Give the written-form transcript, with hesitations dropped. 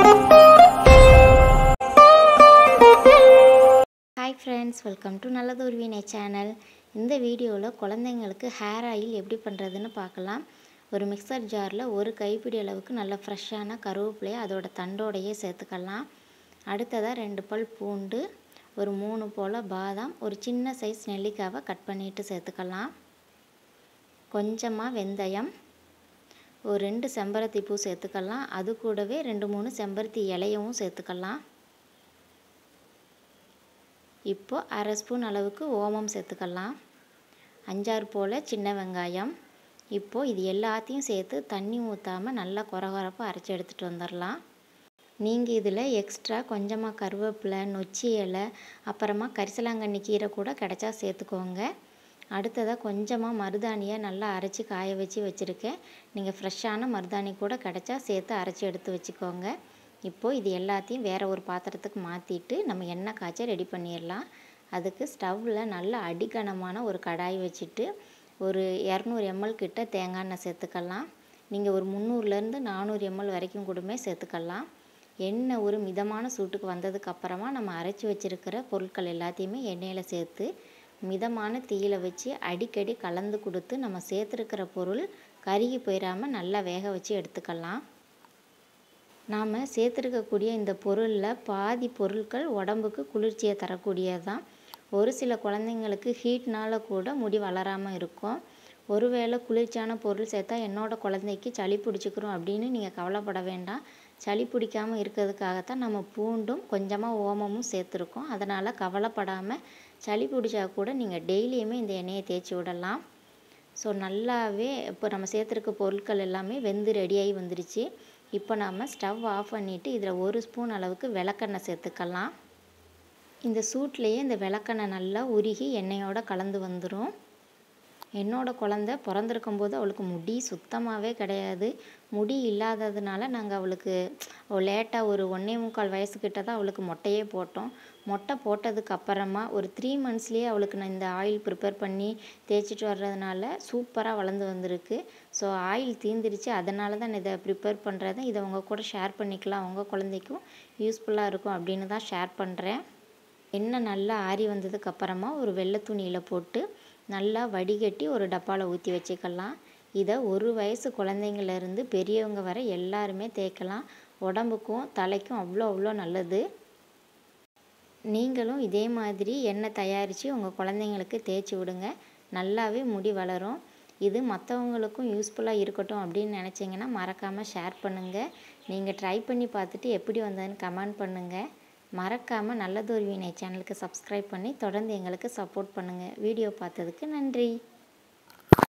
Hi friends, welcome to Nallathor Veenai channel. இந்த வீடியோவில் குழந்தைங்களுக்கு ஹேர் ஆயில் எப்படி பண்ணுறதுன்னு பார்க்கலாம். ஒரு மிக்சர் ஜாரில் ஒரு கைப்பிடி அளவுக்கு நல்ல ஃப்ரெஷ்ஷான கருவேப்பிலையை அதோட தண்டோடையே சேர்த்துக்கலாம். அடுத்ததாக 2 பல் பூண்டு, ஒரு 3 போல் பாதாம், ஒரு சின்ன சைஸ் நெல்லிக்காவை கட் பண்ணிட்டு சேர்த்துக்கலாம். கொஞ்சமாக வெந்தயம், ஒரு 2 செம்பருத்தி பூ சேர்த்துக்கலாம். அது கூடவே 2-3 செம்பருத்தி இலையவும் சேர்த்துக்கலாம். இப்போ 1/2 ஸ்பூன் அளவுக்கு ஓமம் சேர்த்துக்கலாம். 5-6 போல் சின்ன வெங்காயம். இப்போ இது எல்லாத்தையும் சேர்த்து தண்ணி ஊற்றாமல் நல்லா கொரகொரப்பாக அரைச்சி எடுத்துகிட்டு வந்துடலாம். நீங்கள் இதில் எக்ஸ்ட்ரா கொஞ்சமாக கருவேப்பிலை, நொச்சி இலை, அப்புறமா கரிசலாங்கண்ணி கீரை கூட கிடைச்சா சேர்த்துக்கோங்க. அடுத்ததாக கொஞ்சமாக மருதாணியை நல்லா அரைச்சி காய வச்சு வச்சுருக்கேன். நீங்கள் ஃப்ரெஷ்ஷான மருதாணி கூட கிடைச்சா சேர்த்து அரைச்சி எடுத்து வச்சுக்கோங்க. இப்போது இது எல்லாத்தையும் வேறு ஒரு பாத்திரத்துக்கு மாற்றிட்டு நம்ம எண்ணெய் காய்ச்ச ரெடி பண்ணிடலாம். அதுக்கு ஸ்டவ்வில் நல்ல அடிக்கனமான ஒரு கடாய் வச்சுட்டு ஒரு 200 ml கிட்ட தேங்காய் எண்ணெய் சேர்த்துக்கலாம். நீங்கள் ஒரு 300லேருந்து 400 ml வரைக்கும் கூடமே சேர்த்துக்கலாம். எண்ணெய் ஒரு மிதமான சூட்டுக்கு வந்ததுக்கப்புறமா நம்ம அரைச்சி வச்சுருக்கிற பொருட்கள் எல்லாத்தையுமே எண்ணெயில் சேர்த்து மிதமான தீயில வச்சு அடிக்கடி கலந்து கொடுத்து நம்ம சேர்த்துருக்கிற பொருள் கருகி போயிடாமல் நல்லா வேக வச்சு எடுத்துக்கலாம். நாம் சேர்த்துருக்கக்கூடிய இந்த பொருளில் பாதி பொருட்கள் உடம்புக்கு குளிர்ச்சியை தரக்கூடியது தான். ஒரு சில குழந்தைங்களுக்கு ஹீட்னால் கூட முடி வளராமல் இருக்கும். ஒருவேளை குளிர்ச்சியான பொருள் சேர்த்தா என்னோடய குழந்தைக்கு சளி பிடிச்சிக்கிறோம் அப்படின்னு நீங்கள் கவலைப்பட வேண்டாம். சளி பிடிக்காமல் இருக்கிறதுக்காகத்தான் நம்ம பூண்டும் கொஞ்சமாக ஓமமும் சேர்த்துருக்கோம். அதனால் கவலைப்படாமல் சளி பிடிச்சா கூட நீங்கள் டெய்லியுமே இந்த எண்ணெயை தேய்ச்சி விடலாம். ஸோ நல்லாவே இப்போ நம்ம சேர்த்துருக்க பொருட்கள் எல்லாமே வெந்து ரெடியாகி வந்துருச்சு. இப்போ நாம் ஸ்டவ் ஆஃப் பண்ணிவிட்டு இதில் 1 ஸ்பூன் அளவுக்கு விளக்கெண்ணெய் சேர்த்துக்கலாம். இந்த சூட்லேயே இந்த விளக்கெண்ணெய் நல்லா உருகி எண்ணெயோடு கலந்து வந்துடும். என்னோடய குழந்தை பிறந்திருக்கும்போது அவளுக்கு முடி சுத்தமாகவே கிடையாது. முடி இல்லாததுனால நாங்கள் அவளுக்கு லேட்டாக ஒரு 1.25 வயசுக்கிட்ட தான் அவளுக்கு மொட்டையே போட்டோம். மொட்டை போட்டதுக்கு அப்புறமா ஒரு 3 மந்த்ஸ்லேயே அவளுக்கு நான் இந்த ஆயில் ப்ரிப்பேர் பண்ணி தேய்ச்சிட்டு வர்றதுனால சூப்பராக வளர்ந்து வந்திருக்கு. ஸோ ஆயில் தீந்துருச்சு, அதனால தான் நான் இதை ப்ரிப்பேர் பண்ணுறது. இதை உங்கள் கூட ஷேர் பண்ணிக்கலாம், உங்கள் குழந்தைக்கும் யூஸ்ஃபுல்லாக இருக்கும் அப்படின்னு தான் ஷேர் பண்ணுறேன். எண்ணெய் நல்லா ஆறி வந்ததுக்கப்புறமா ஒரு வெள்ளை துணியில் போட்டு நல்லா வடிகட்டி ஒரு டப்பாவில் ஊற்றி வச்சுக்கலாம். இதை 1 வயசு குழந்தைங்கள்லேருந்து பெரியவங்க வரை எல்லாருமே தேய்க்கலாம். உடம்புக்கும் தலைக்கும் அவ்வளோ நல்லது. நீங்களும் இதே மாதிரி எண்ணெய் தயாரித்து உங்கள் குழந்தைங்களுக்கு தேய்ச்சி விடுங்க. நல்லாவே முடி வளரும். இது மற்றவங்களுக்கும் யூஸ்ஃபுல்லாக இருக்கட்டும் அப்படின்னு நினச்சிங்கன்னா மறக்காமல் ஷேர் பண்ணுங்கள். நீங்கள் ட்ரை பண்ணி பார்த்துட்டு எப்படி வந்ததுன்னு கமெண்ட் பண்ணுங்கள். மறக்காமல் நல்லதொரு வீணை சேனலுக்கு சப்ஸ்கிரைப் பண்ணி தொடர்ந்து எங்களுக்கு சப்போர்ட் பண்ணுங்கள். வீடியோ பார்த்ததுக்கு நன்றி.